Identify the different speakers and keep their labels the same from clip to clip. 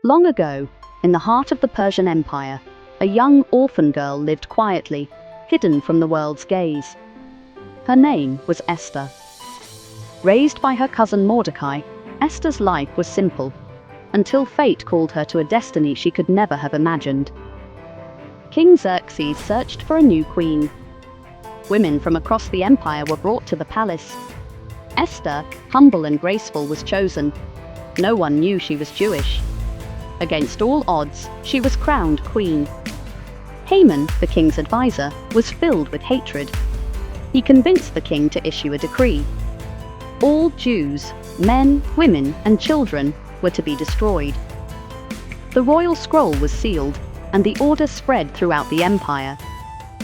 Speaker 1: Long ago, in the heart of the Persian Empire, a young orphan girl lived quietly, hidden from the world's gaze. Her name was Esther. Raised by her cousin Mordecai, Esther's life was simple, until fate called her to a destiny she could never have imagined. King Xerxes searched for a new queen. Women from across the empire were brought to the palace. Esther, humble and graceful, was chosen. No one knew she was Jewish. Against all odds, she was crowned queen. Haman, the king's advisor, was filled with hatred. He convinced the king to issue a decree. All Jews, men, women, and children, were to be destroyed. The royal scroll was sealed, and the order spread throughout the empire.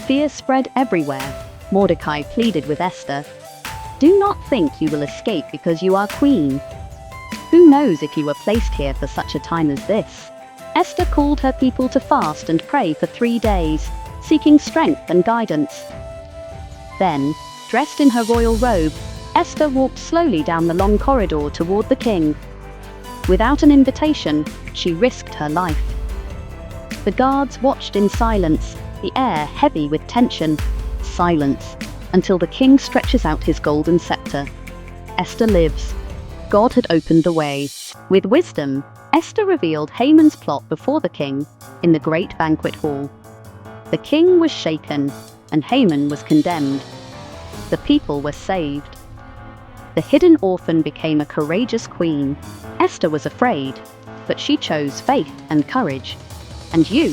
Speaker 1: Fear spread everywhere. Mordecai pleaded with Esther, "Do not think you will escape because you are queen. Who knows if you were placed here for such a time as this?" Esther called her people to fast and pray for 3 days, seeking strength and guidance. Then, dressed in her royal robe, Esther walked slowly down the long corridor toward the king. Without an invitation, she risked her life. The guards watched in silence, the air heavy with tension. Silence, until the king stretches out his golden scepter. Esther lives. God had opened the way. With wisdom, Esther revealed Haman's plot before the king in the great banquet hall. The king was shaken, and Haman was condemned. The people were saved. The hidden orphan became a courageous queen. Esther was afraid, but she chose faith and courage. And you,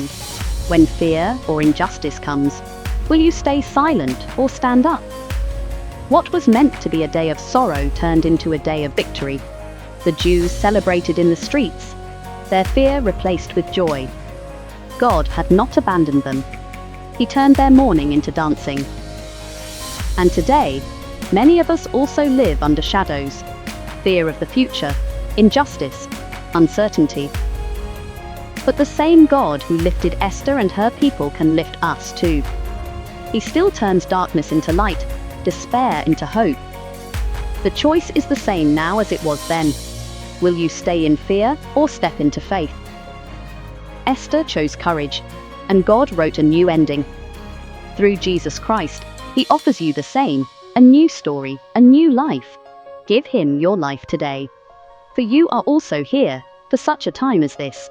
Speaker 1: when fear or injustice comes, will you stay silent or stand up? What was meant to be a day of sorrow turned into a day of victory. The Jews celebrated in the streets, their fear replaced with joy. God had not abandoned them. He turned their mourning into dancing. And today, many of us also live under shadows, fear of the future, injustice, uncertainty. But the same God who lifted Esther and her people can lift us too. He still turns darkness into light, despair into hope. The choice is the same now as it was then. Will you stay in fear or step into faith? Esther chose courage, and God wrote a new ending. Through Jesus Christ, He offers you the same, a new story, a new life. Give Him your life today. For you are also here, for such a time as this.